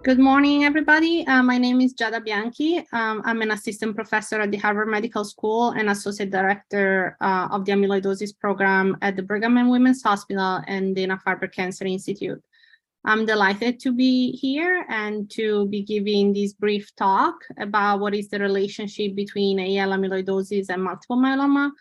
Good morning, everybody. My name is Giada Bianchi. I'm an assistant professor at the Harvard Medical School and associate director of the amyloidosis program at the Brigham and Women's Hospital and the Dana-Farber Cancer Institute. I'm delighted to be here and to be giving this brief talk about what is the relationship between AL amyloidosis and multiple myeloma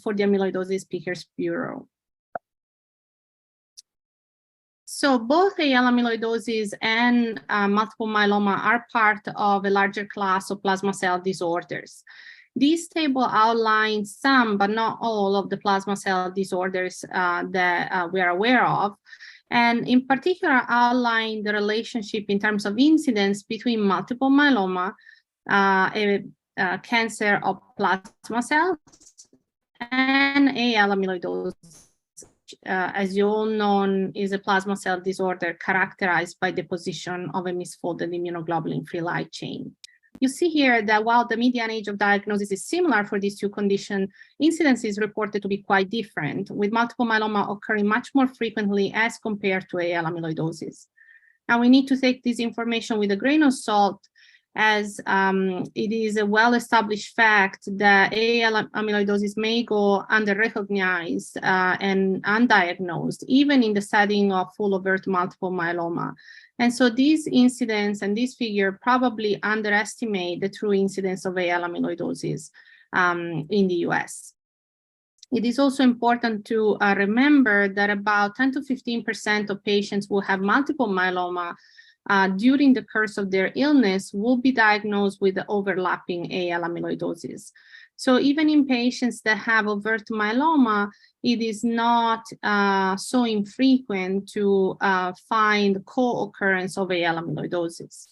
for the Amyloidosis Speakers Bureau. So both AL amyloidosis and multiple myeloma are part of a larger class of plasma cell disorders. This table outlines some, but not all, of the plasma cell disorders that we are aware of, and in particular outline the relationship in terms of incidence between multiple myeloma, a cancer of plasma cells, and AL amyloidosis. As you all know, is a plasma cell disorder characterized by deposition of a misfolded immunoglobulin-free light chain. You see here that while the median age of diagnosis is similar for these two conditions, incidence is reported to be quite different, with multiple myeloma occurring much more frequently as compared to AL amyloidosis. Now, we need to take this information with a grain of salt, as it is a well-established fact that AL amyloidosis may go under-recognized and undiagnosed, even in the setting of full overt multiple myeloma. And so these incidents and this figure probably underestimate the true incidence of AL amyloidosis in the US. It is also important to remember that about 10 to 15% of patients who have multiple myeloma during the course of their illness will be diagnosed with the overlapping AL amyloidosis. So even in patients that have overt myeloma, it is not so infrequent to find co-occurrence of AL amyloidosis.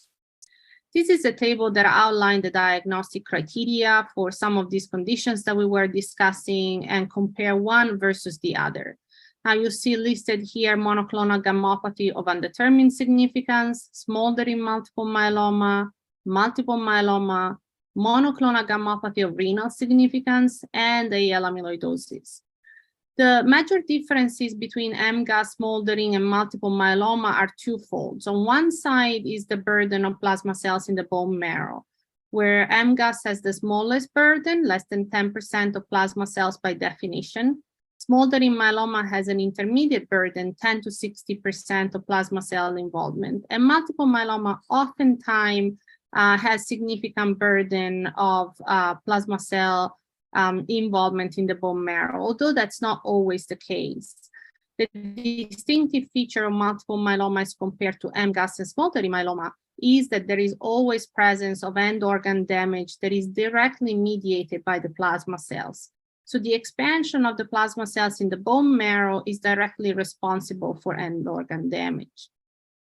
This is a table that outlines the diagnostic criteria for some of these conditions that we were discussing and compare one versus the other. Now you see listed here monoclonal gammopathy of undetermined significance, smoldering multiple myeloma, monoclonal gammopathy of renal significance, and AL amyloidosis. The major differences between MGUS, smoldering, and multiple myeloma are twofold. On one side is the burden of plasma cells in the bone marrow, where MGUS has the smallest burden, less than 10% of plasma cells by definition. Smoldering myeloma has an intermediate burden, 10 to 60% of plasma cell involvement. And multiple myeloma oftentimes has significant burden of plasma cell involvement in the bone marrow, although that's not always the case. The distinctive feature of multiple myeloma as compared to MGUS and smoldering myeloma is that there is always presence of end organ damage that is directly mediated by the plasma cells. So the expansion of the plasma cells in the bone marrow is directly responsible for end organ damage.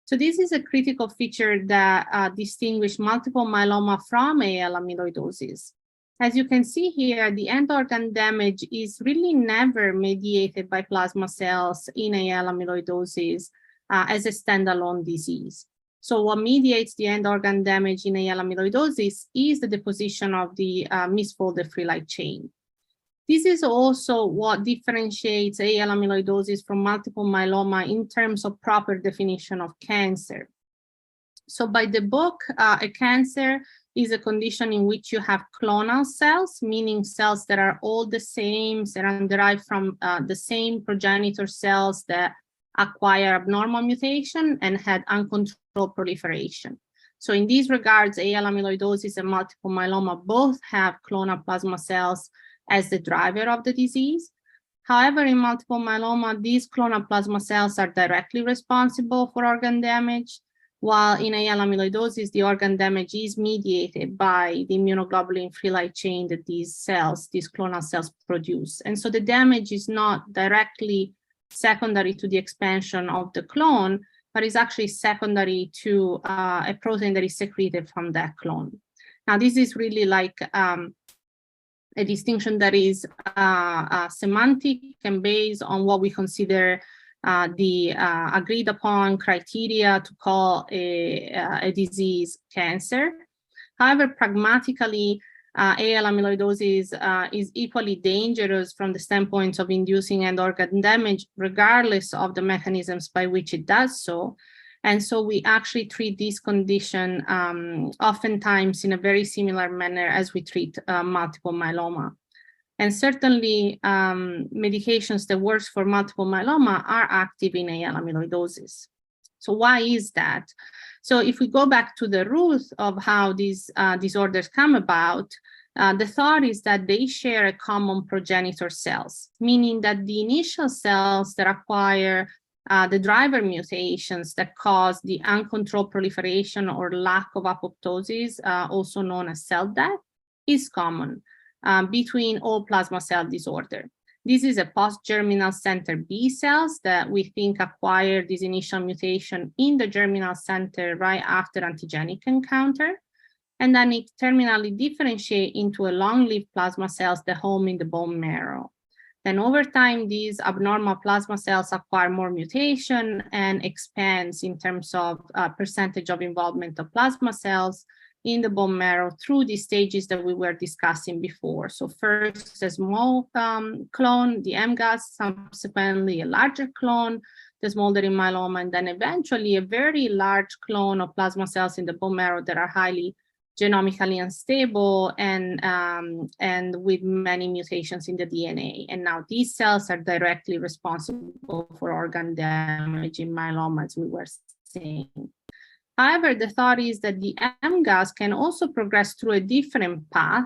So this is a critical feature that distinguishes multiple myeloma from AL amyloidosis. As you can see here, the end organ damage is really never mediated by plasma cells in AL amyloidosis as a standalone disease. So what mediates the end organ damage in AL amyloidosis is the deposition of the misfolded free light chain. This is also what differentiates AL amyloidosis from multiple myeloma in terms of proper definition of cancer. So by the book, a cancer is a condition in which you have clonal cells, meaning cells that are all the same, that are derived from the same progenitor cells that acquire abnormal mutation and had uncontrolled proliferation. So in these regards, AL amyloidosis and multiple myeloma both have clonal plasma cells as the driver of the disease. However, in multiple myeloma, these clonal plasma cells are directly responsible for organ damage, while in AL amyloidosis, the organ damage is mediated by the immunoglobulin-free light chain that these clonal cells produce. And so the damage is not directly secondary to the expansion of the clone, but is actually secondary to a protein that is secreted from that clone. Now, this is really like a distinction that is semantic and based on what we consider the agreed upon criteria to call a disease cancer. However, pragmatically, AL amyloidosis is equally dangerous from the standpoint of inducing end organ damage, regardless of the mechanisms by which it does so. And so we actually treat this condition oftentimes in a very similar manner as we treat multiple myeloma. And certainly medications that work for multiple myeloma are active in AL amyloidosis. So why is that? So if we go back to the roots of how these disorders come about, the thought is that they share a common progenitor cells, meaning that the initial cells that acquire the driver mutations that cause the uncontrolled proliferation or lack of apoptosis, also known as cell death, is common between all plasma cell disorder. This is a post-germinal center B cells that we think acquire this initial mutation in the germinal center right after antigenic encounter. And then it terminally differentiate into a long-lived plasma cells that home in the bone marrow. Then over time, these abnormal plasma cells acquire more mutation and expands in terms of percentage of involvement of plasma cells in the bone marrow through the stages that we were discussing before. So first a small clone, the MGUS, subsequently a larger clone, the smoldering myeloma, and then eventually a very large clone of plasma cells in the bone marrow that are highly genomically unstable and with many mutations in the DNA. And now these cells are directly responsible for organ damage in myeloma, as we were saying. However, the thought is that the MGUS can also progress through a different path,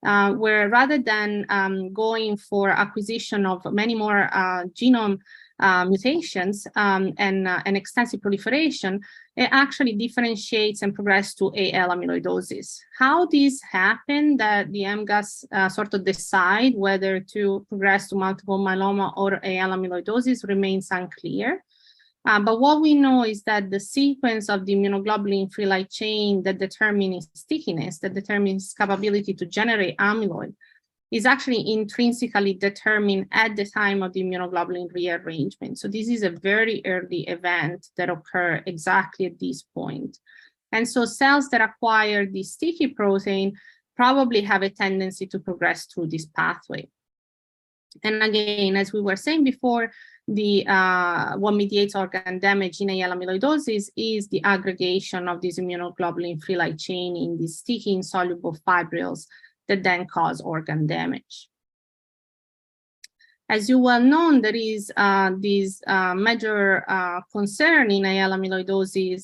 where rather than going for acquisition of many more genome mutations and extensive proliferation, it actually differentiates and progresses to AL amyloidosis. How this happened, that the MGUS sort of decide whether to progress to multiple myeloma or AL amyloidosis remains unclear. But what we know is that the sequence of the immunoglobulin free light chain that determines stickiness, that determines capability to generate amyloid, is actually intrinsically determined at the time of the immunoglobulin rearrangement. So this is a very early event that occurs exactly at this point. And so cells that acquire the sticky protein probably have a tendency to progress through this pathway. And again, as we were saying before, what mediates organ damage in AL amyloidosis is the aggregation of this immunoglobulin free light chain in these sticky insoluble fibrils that then cause organ damage. As you well know, there is this major concern in AL amyloidosis,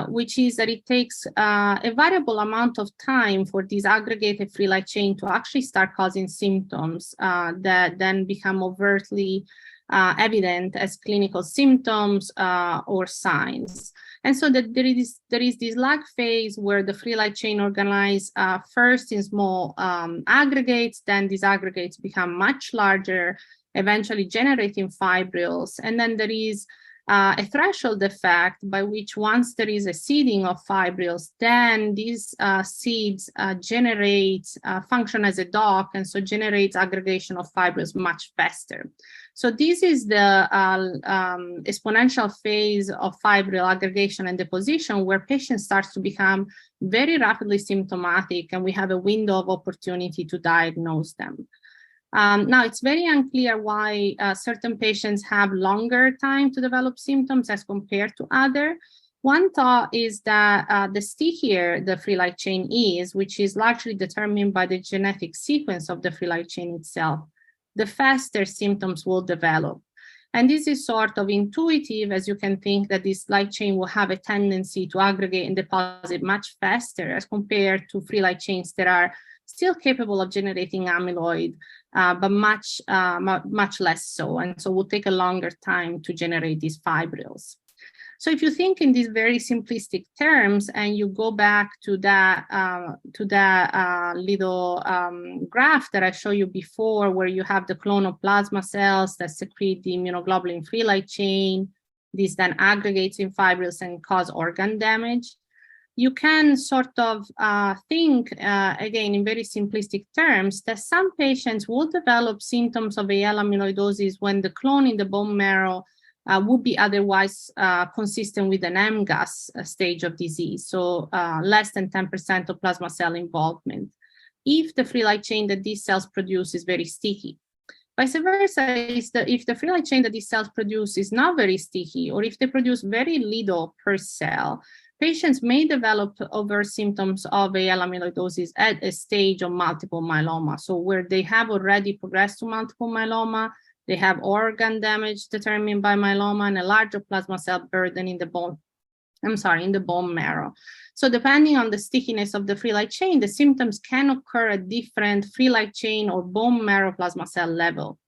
which is that it takes a variable amount of time for this aggregated free light chain to actually start causing symptoms that then become overtly evident as clinical symptoms or signs. And so that there is this lag phase where the free light chain organize first in small aggregates, then these aggregates become much larger, eventually generating fibrils. And then there is a threshold effect by which once there is a seeding of fibrils, then these seeds function as a dock, and so generates aggregation of fibrils much faster. So this is the exponential phase of fibril aggregation and deposition, where patients start to become very rapidly symptomatic, and we have a window of opportunity to diagnose them. Now, it's very unclear why certain patients have longer time to develop symptoms as compared to others. One thought is that the stickier the free light chain is, which is largely determined by the genetic sequence of the free light chain itself, the faster symptoms will develop. And this is sort of intuitive, as you can think that this light chain will have a tendency to aggregate and deposit much faster as compared to free light chains that are still capable of generating amyloid, but much less so. And so will take a longer time to generate these fibrils. So if you think in these very simplistic terms, and you go back to that little graph that I showed you before, where you have the clonal plasma cells that secrete the immunoglobulin free light chain, this then aggregates in fibrils and cause organ damage. You can sort of think, again, in very simplistic terms, that some patients will develop symptoms of AL amyloidosis when the clone in the bone marrow would be otherwise consistent with an MGUS stage of disease, so less than 10% of plasma cell involvement, if the free light chain that these cells produce is very sticky. Vice versa is that if the free light chain that these cells produce is not very sticky, or if they produce very little per cell, patients may develop overt symptoms of AL amyloidosis at a stage of multiple myeloma. So where they have already progressed to multiple myeloma, they have organ damage determined by myeloma and a larger plasma cell burden in the bone, in the bone marrow. So depending on the stickiness of the free light chain, the symptoms can occur at different free light chain or bone marrow plasma cell level.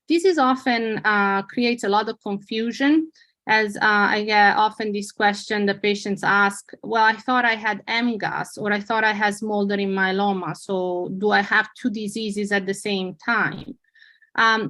This is often creates a lot of confusion, as I get often this question, the patients ask, well, I thought I had MGUS, or I thought I had smoldering myeloma, so do I have two diseases at the same time?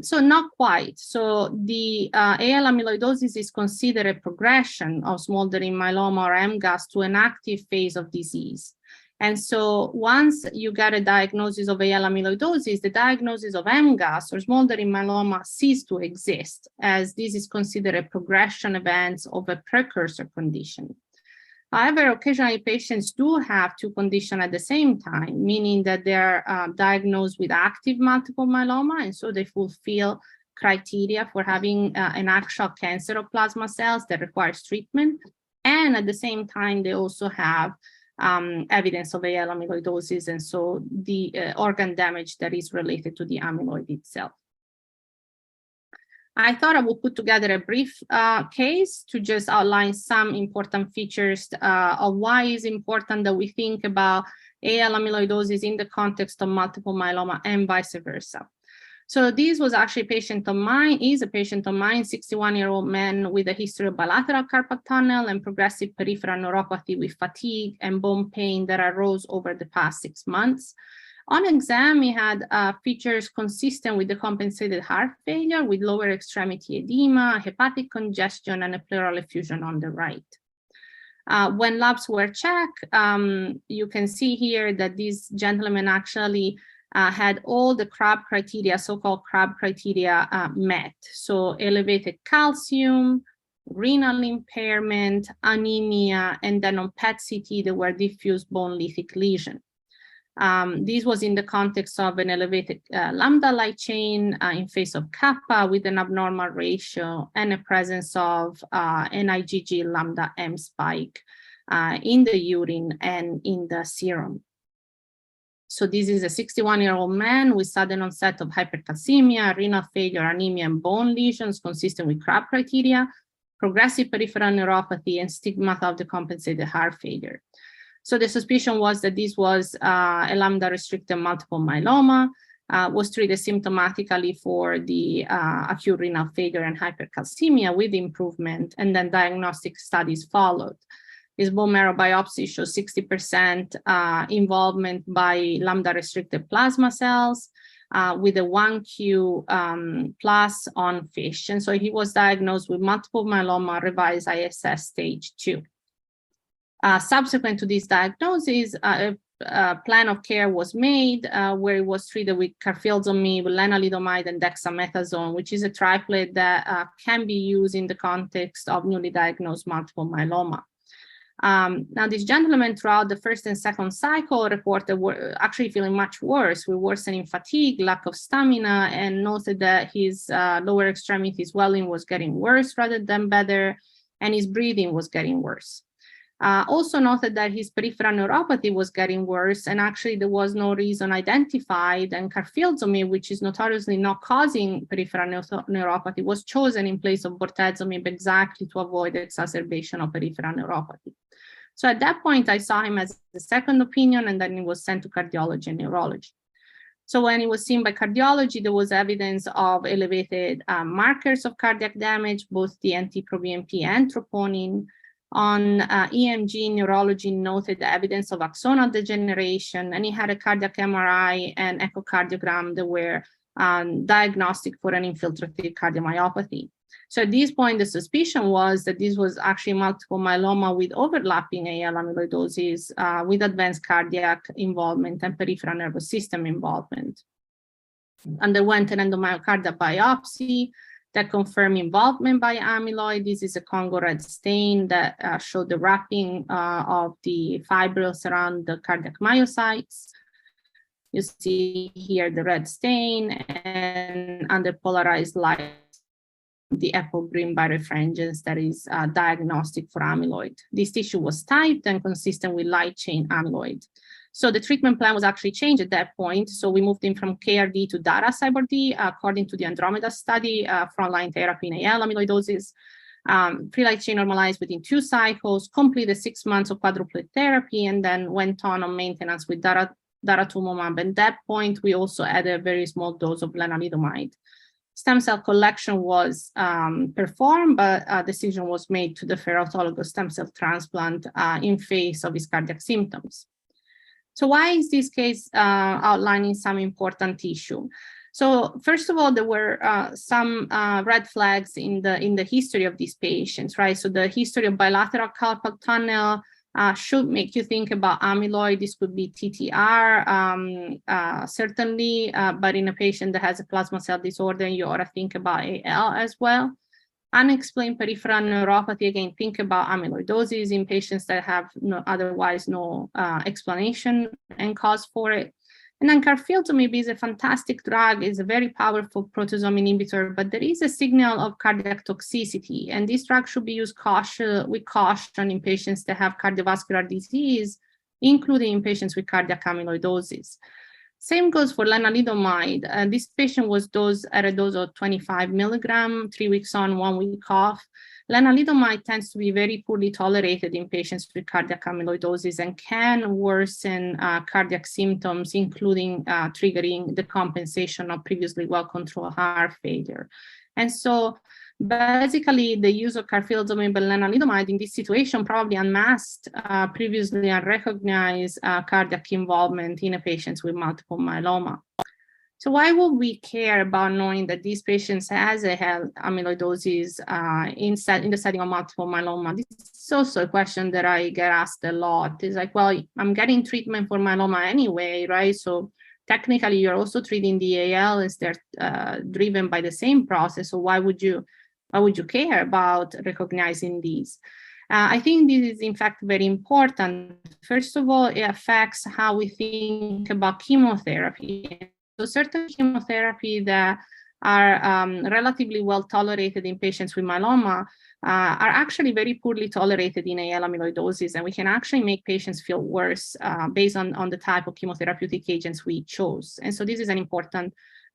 So not quite. So the AL amyloidosis is considered a progression of smoldering myeloma or MGUS to an active phase of disease. And so once you get a diagnosis of AL amyloidosis, the diagnosis of MGUS or smoldering myeloma cease to exist, as this is considered a progression event of a precursor condition. However, occasionally patients do have two conditions at the same time, meaning that they're diagnosed with active multiple myeloma, and so they fulfill criteria for having an actual cancer of plasma cells that requires treatment. And at the same time, they also have evidence of AL amyloidosis, and so the organ damage that is related to the amyloid itself. I thought I would put together a brief case to just outline some important features of why it's important that we think about AL amyloidosis in the context of multiple myeloma and vice versa. So this was actually a patient of mine, 61-year-old man with a history of bilateral carpal tunnel and progressive peripheral neuropathy with fatigue and bone pain that arose over the past 6 months. On exam, he had features consistent with the compensated heart failure with lower extremity edema, hepatic congestion, and a pleural effusion on the right. When labs were checked, you can see here that this gentleman actually had all the CRAB criteria, so-called CRAB criteria met. So elevated calcium, renal impairment, anemia, and then on PET CT, there were diffuse bone lithic lesion. This was in the context of an elevated lambda light chain in face of kappa with an abnormal ratio and a presence of an IgG lambda M spike in the urine and in the serum. So this is a 61-year-old man with sudden onset of hypercalcemia, renal failure, anemia, and bone lesions consistent with CRAB criteria, progressive peripheral neuropathy, and stigmata of decompensated heart failure. So the suspicion was that this was a lambda-restricted multiple myeloma, was treated symptomatically for the acute renal failure and hypercalcemia with improvement, and then diagnostic studies followed. His bone marrow biopsy shows 60% involvement by lambda-restricted plasma cells with a 1Q plus on FISH. And so he was diagnosed with multiple myeloma revised ISS stage 2. Subsequent to this diagnosis, a plan of care was made where it was treated with carfilzomib, lenalidomide, and dexamethasone, which is a triplet that can be used in the context of newly diagnosed multiple myeloma. Now, this gentleman throughout the first and second cycle reported actually feeling much worse with worsening fatigue, lack of stamina, and noted that his lower extremity swelling was getting worse rather than better, and his breathing was getting worse. Also noted that his peripheral neuropathy was getting worse, and actually there was no reason identified, and carfilzomib, which is notoriously not causing peripheral neuropathy, was chosen in place of bortezomib exactly to avoid exacerbation of peripheral neuropathy. So at that point, I saw him as a second opinion, and then he was sent to cardiology and neurology. So when he was seen by cardiology, there was evidence of elevated markers of cardiac damage, both the NT-proBNP and troponin. On EMG, neurology noted the evidence of axonal degeneration, and he had a cardiac MRI and echocardiogram that were diagnostic for an infiltrative cardiomyopathy. So at this point, the suspicion was that this was actually multiple myeloma with overlapping AL amyloidosis with advanced cardiac involvement and peripheral nervous system involvement. Underwent an endomyocardial biopsy that confirmed involvement by amyloid. This is a Congo red stain that showed the wrapping of the fibrils around the cardiac myocytes. You see here the red stain, and under polarized light, the apple green birefringence that is diagnostic for amyloid. This tissue was typed and consistent with light chain amyloid. So the treatment plan was actually changed at that point. So we moved in from KRD to DARA-CyBorD according to the Andromeda study, frontline therapy in AL amyloidosis. Free light chain normalized within 2 cycles, completed 6 months of quadruplet therapy, and then went on maintenance with daratumumab. At that point, we also added a very small dose of lenalidomide. Stem cell collection was performed, but a decision was made to defer autologous stem cell transplant in face of his cardiac symptoms. So why is this case outlining some important issue? So first of all, there were some red flags in the history of these patients, right? So the history of bilateral carpal tunnel should make you think about amyloid. This could be TTR, certainly, but in a patient that has a plasma cell disorder, you ought to think about AL as well. Unexplained peripheral neuropathy, again, think about amyloidosis in patients that have otherwise no explanation and cause for it. And then carfilzomib is a fantastic drug, is a very powerful proteasome inhibitor, but there is a signal of cardiac toxicity, and this drug should be used with caution in patients that have cardiovascular disease, including in patients with cardiac amyloidosis. Same goes for lenalidomide. This patient was dosed at a dose of 25 milligram, 3 weeks on, 1 week off. Lenalidomide tends to be very poorly tolerated in patients with cardiac amyloidosis and can worsen cardiac symptoms, including triggering the compensation of previously well-controlled heart failure. And so basically, the use of carfilzomib and lenalidomide in this situation probably unmasked previously unrecognized cardiac involvement in a patient with multiple myeloma. So why would we care about knowing that these patients has a amyloidosis in the setting of multiple myeloma? This is also a question that I get asked a lot. It's like, well, I'm getting treatment for myeloma anyway, right? So technically, you're also treating the AL as they're driven by the same process. So why would you care about recognizing these? I think this is, in fact, very important. First of all, it affects how we think about chemotherapy. So certain chemotherapy that are relatively well tolerated in patients with myeloma are actually very poorly tolerated in AL amyloidosis, and we can actually make patients feel worse based on the type of chemotherapeutic agents we chose. And so this is an important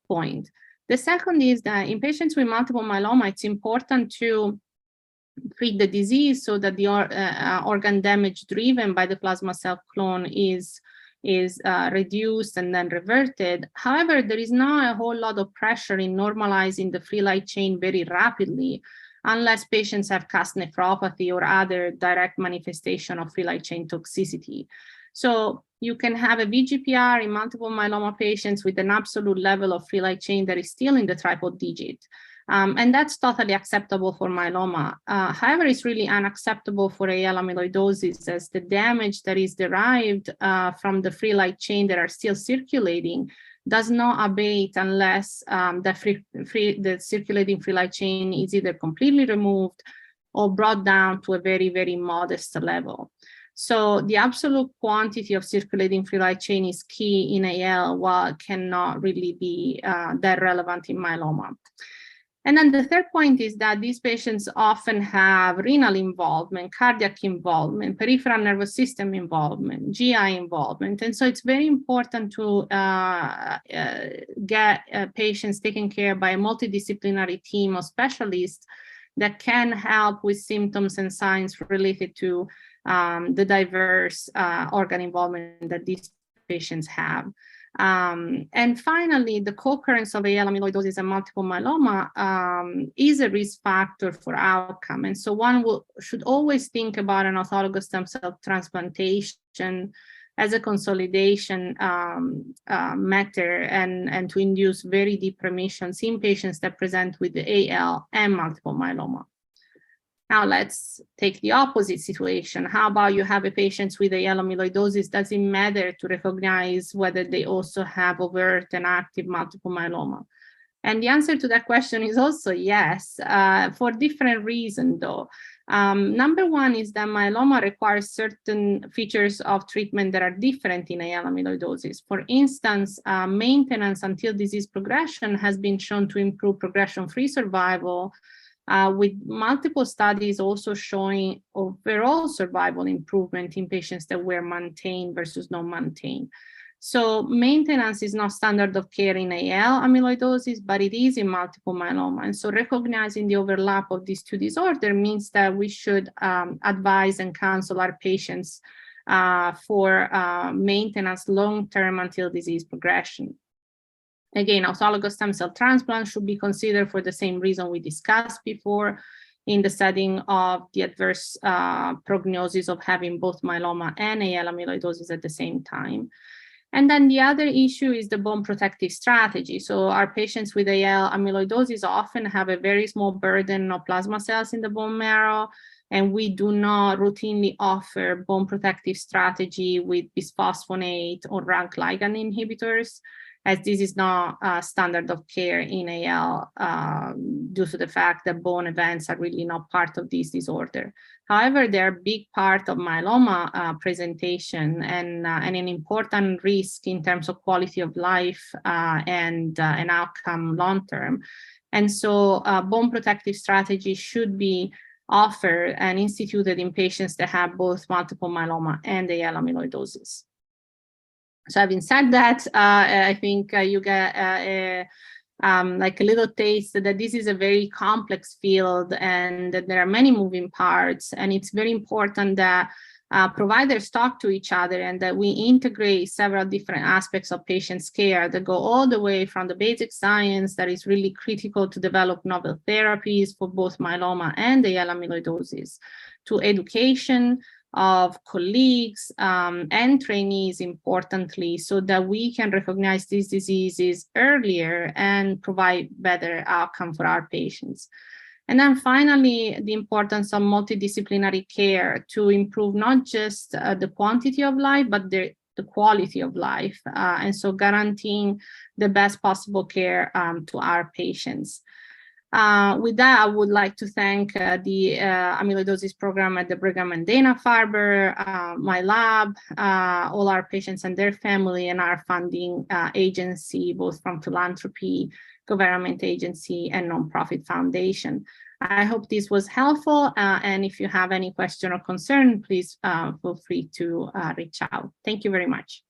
point. The second is that in patients with multiple myeloma, it's important to treat the disease so that the organ damage driven by the plasma cell clone is reduced and then reverted. However, there is not a whole lot of pressure in normalizing the free light chain very rapidly, unless patients have cast nephropathy or other direct manifestation of free light chain toxicity. So you can have a VGPR in multiple myeloma patients with an absolute level of free light chain that is still in the triple digit. And that's totally acceptable for myeloma. However, it's really unacceptable for AL amyloidosis, as the damage that is derived from the free light chain that are still circulating does not abate unless the circulating free light chain is either completely removed or brought down to a very, very modest level. So the absolute quantity of circulating free light chain is key in AL, while it cannot really be that relevant in myeloma. And then the third point is that these patients often have renal involvement, cardiac involvement, peripheral nervous system involvement, GI involvement. And so it's very important to get patients taken care of by a multidisciplinary team of specialists that can help with symptoms and signs related to the diverse organ involvement that these patients have. And finally, the co-occurrence of AL amyloidosis and multiple myeloma is a risk factor for outcome. And so one should always think about an autologous stem cell transplantation as a consolidation matter and to induce very deep remissions in patients that present with the AL and multiple myeloma. Now let's take the opposite situation. How about you have a patient with AL amyloidosis? Does it matter to recognize whether they also have overt and active multiple myeloma? And the answer to that question is also yes, for different reasons though. Number one is that myeloma requires certain features of treatment that are different in AL amyloidosis. For instance, maintenance until disease progression has been shown to improve progression-free survival, with multiple studies also showing overall survival improvement in patients that were maintained versus not maintained. So maintenance is not standard of care in AL amyloidosis, but it is in multiple myeloma. And so recognizing the overlap of these two disorders means that we should advise and counsel our patients for maintenance long-term until disease progression. Again, autologous stem cell transplant should be considered for the same reason we discussed before in the setting of the adverse prognosis of having both myeloma and AL amyloidosis at the same time. And then the other issue is the bone protective strategy. So our patients with AL amyloidosis often have a very small burden of plasma cells in the bone marrow, and we do not routinely offer bone protective strategy with bisphosphonate or RANK ligand inhibitors, as this is not standard of care in AL due to the fact that bone events are really not part of this disorder. However, they're a big part of myeloma presentation and an important risk in terms of quality of life and an outcome long-term. And so bone protective strategy should be offered and instituted in patients that have both multiple myeloma and AL amyloidosis. So having said that, I think you get like a little taste that this is a very complex field and that there are many moving parts, and it's very important that providers talk to each other and that we integrate several different aspects of patients' care that go all the way from the basic science that is really critical to develop novel therapies for both myeloma and AL amyloidosis, to education of colleagues and trainees, importantly, so that we can recognize these diseases earlier and provide better outcome for our patients. And then finally, the importance of multidisciplinary care to improve not just the quantity of life, but the quality of life, and so guaranteeing the best possible care to our patients. With that, I would like to thank the amyloidosis program at the Brigham and Dana-Farber, my lab, all our patients and their family, and our funding agency, both from philanthropy, government agency, and nonprofit foundation. I hope this was helpful, and if you have any question or concern, please feel free to reach out. Thank you very much.